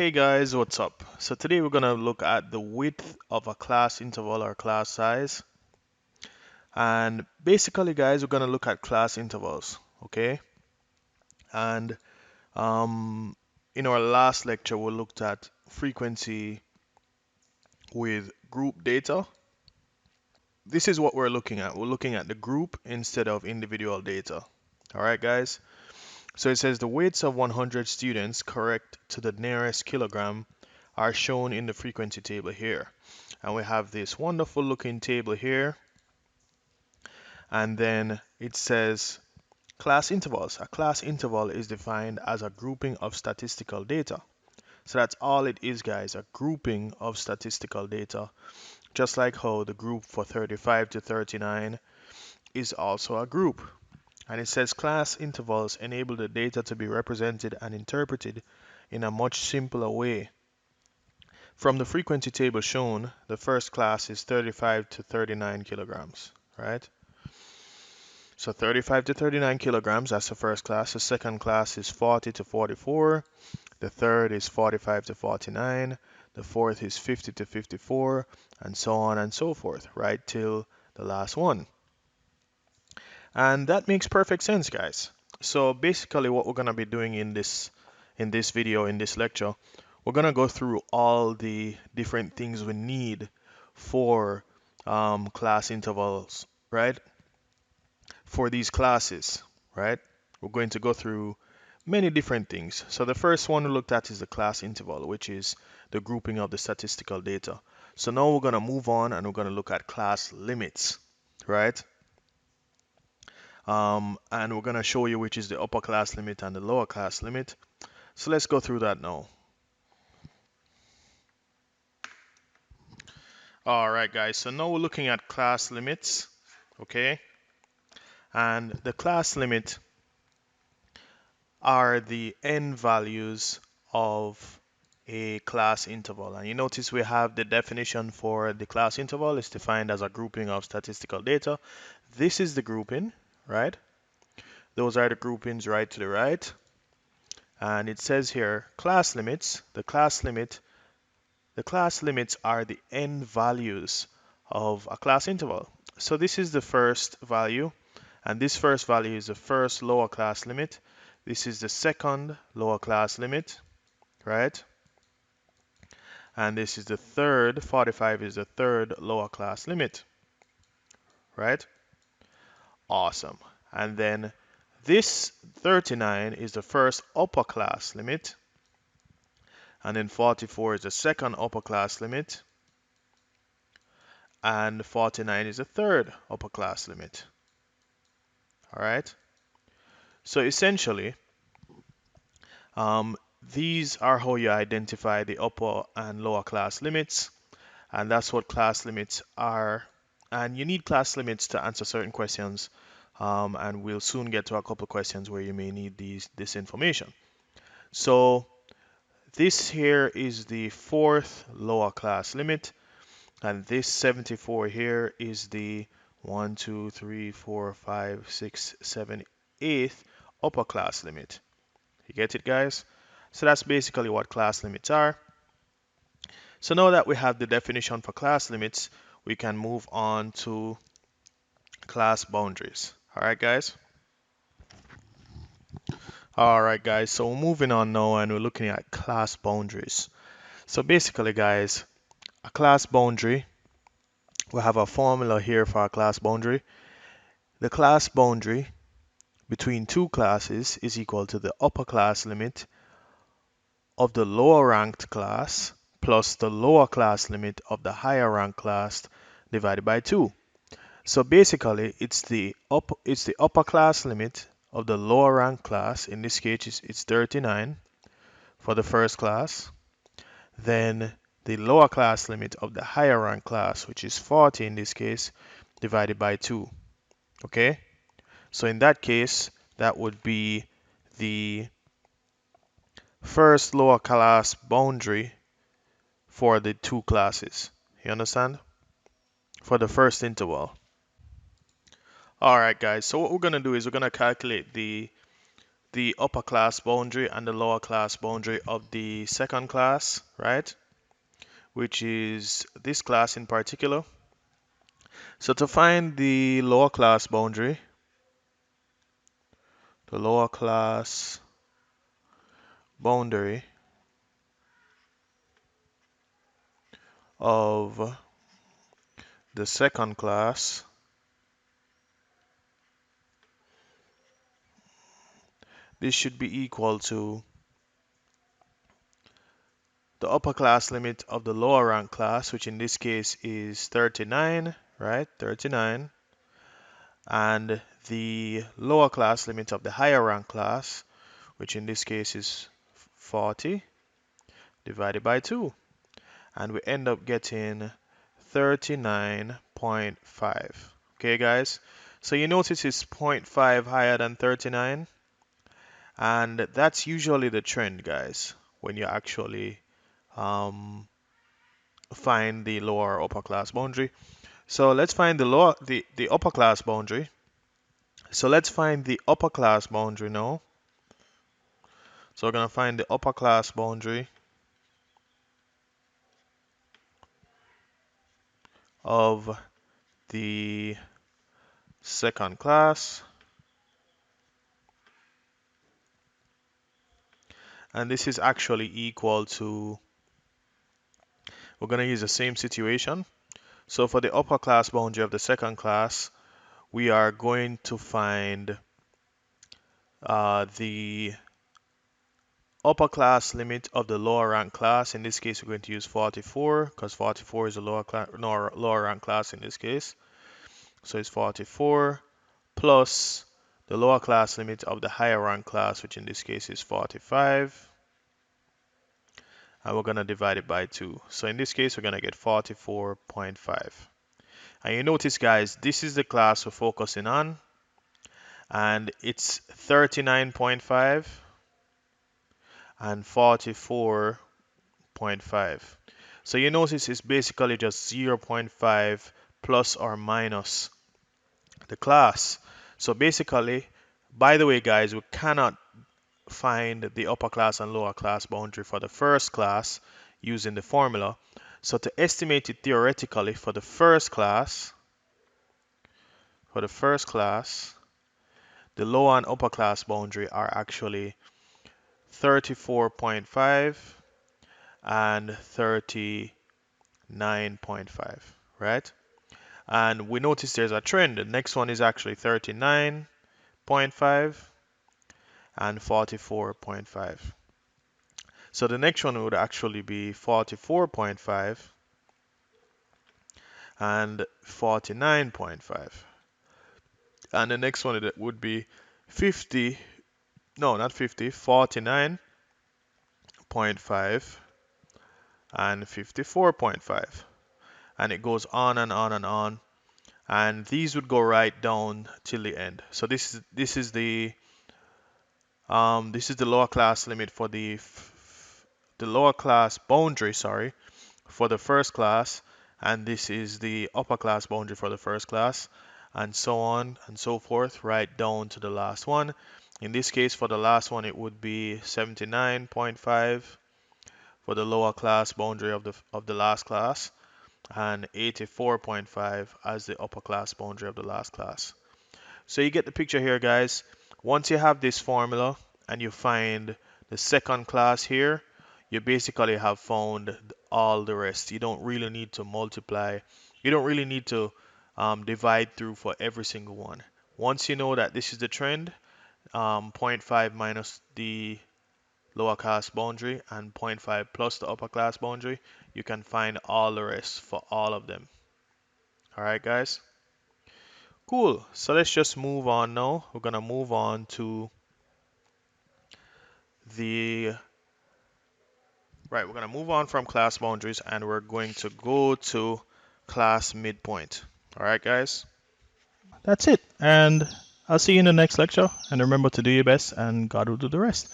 Hey guys, what's up? So today we're going to look at the width of a class interval or class size. And basically guys, we're going to look at class intervals, okay? And um, in our last lecture, we looked at frequency with group data. This is what we're looking at. We're looking at the group instead of individual data. All right, guys? So it says the weights of 100 students correct to the nearest kilogram are shown in the frequency table here. And we have this wonderful looking table here. And then it says class intervals. A class interval is defined as a grouping of statistical data. So that's all it is, guys, a grouping of statistical data. Just like how the group for 35 to 39 is also a group. And it says class intervals enable the data to be represented and interpreted in a much simpler way. From the frequency table shown, the first class is 35 to 39 kilograms, right? So 35 to 39 kilograms, that's the first class. The second class is 40 to 44. The third is 45 to 49. The fourth is 50 to 54, and so on and so forth, right till the last one. And that makes perfect sense, guys. So basically what we're going to be doing in this video, in this lecture, we're going to go through all the different things we need for class intervals, right? For these classes, right? We're going to go through many different things. So the first one we looked at is the class interval, which is the grouping of the statistical data. So now we're going to move on and we're going to look at class limits, right? And we're going to show you which is the upper class limit and the lower class limit. So let's go through that now. All right, guys. So now we're looking at class limits, okay? And the class limit are the n values of a class interval. And you notice we have the definition for the class interval is defined as a grouping of statistical data. This is the grouping, right? Those are the groupings right to the right. And it says here class limits. The class limits are the n values of a class interval. So this is the first value, and this first value is the first lower class limit. This is the second lower class limit, right? And this is the third, 45 is the third lower class limit, right? Awesome. And then this 39 is the first upper class limit. And then 44 is the second upper class limit. And 49 is the third upper class limit. All right. So essentially, these are how you identify the upper and lower class limits. And that's what class limits are. And you need class limits to answer certain questions. And we'll soon get to a couple of questions where you may need this information. So this here is the fourth lower class limit. And this 74 here is the 1, 2, 3, 4, 5, 6, 7, 8th upper class limit. You get it, guys? So that's basically what class limits are. So now that we have the definition for class limits, we can move on to class boundaries. All right, guys? All right, guys. So we're moving on now and we're looking at class boundaries. So basically, guys, a class boundary, we have a formula here for a class boundary. The class boundary between two classes is equal to the upper class limit of the lower ranked class plus the lower class limit of the higher ranked class divided by 2. So basically it's the upper class limit of the lower ranked class. In this case it's 39 for the first class. Then the lower class limit of the higher ranked class, which is 40 in this case, divided by 2. Okay? So in that case, that would be the first lower class boundary for the two classes. You understand? For the first interval. Alright guys, so what we're going to do is we're going to calculate the the upper class boundary and the lower class boundary of the second class, right? Which is this class in particular. So to find the lower class boundary, the lower class boundary of the second class, this should be equal to the upper class limit of the lower rank class, which in this case is 39, right? 39. And the lower class limit of the higher rank class, which in this case is 40, divided by 2. And we end up getting 39.5. Okay, guys? So you notice it's 0.5 higher than 39. And that's usually the trend, guys, when you actually find the lower or upper class boundary. So let's find the upper class boundary. So let's find the upper class boundary now. So we're gonna find the upper class boundary of the second class. And this is actually equal to, we're gonna use the same situation. So for the upper class boundary of the second class, we are going to find the upper class limit of the lower rank class. In this case, we're going to use 44 because 44 is a lower rank class in this case. So it's 44 plus the lower class limit of the higher rank class, which in this case is 45. And we're going to divide it by 2. So in this case, we're going to get 44.5. And you notice, guys, this is the class we're focusing on. And it's 39.5 and 44.5. So you notice it's basically just 0.5 plus or minus the class. So basically, by the way, guys, we cannot find the upper class and lower class boundary for the first class using the formula. So to estimate it theoretically for the first class, the lower and upper class boundary are actually 34.5 and 39.5, right? And we notice there's a trend. The next one is actually 39.5 and 44.5. So the next one would actually be 44.5 and 49.5. And the next one would be 50, no, not 50, 49.5 and 54.5. And it goes on and on and on. And these would go right down till the end. So this is the lower class limit for the lower class boundary, sorry, for the first class, and this is the upper class boundary for the first class, and so on and so forth, right down to the last one. In this case, for the last one, it would be 79.5 for the lower class boundary of the last class, and 84.5 as the upper class boundary of the last class. So you get the picture here, guys. Once you have this formula and you find the second class here, you basically have found all the rest. You don't really need to multiply. You don't really need to divide through for every single one. Once you know that this is the trend, zero point 0.5 minus the lower class boundary and zero point 0.5 plus the upper class boundary, you can find all the rest for all of them. All right, guys. Cool. So let's just move on now. We're gonna move on to the right. We're gonna move on from class boundaries and we're going to go to class midpoint. All right, guys. That's it. And I'll see you in the next lecture. And remember to do your best and God will do the rest.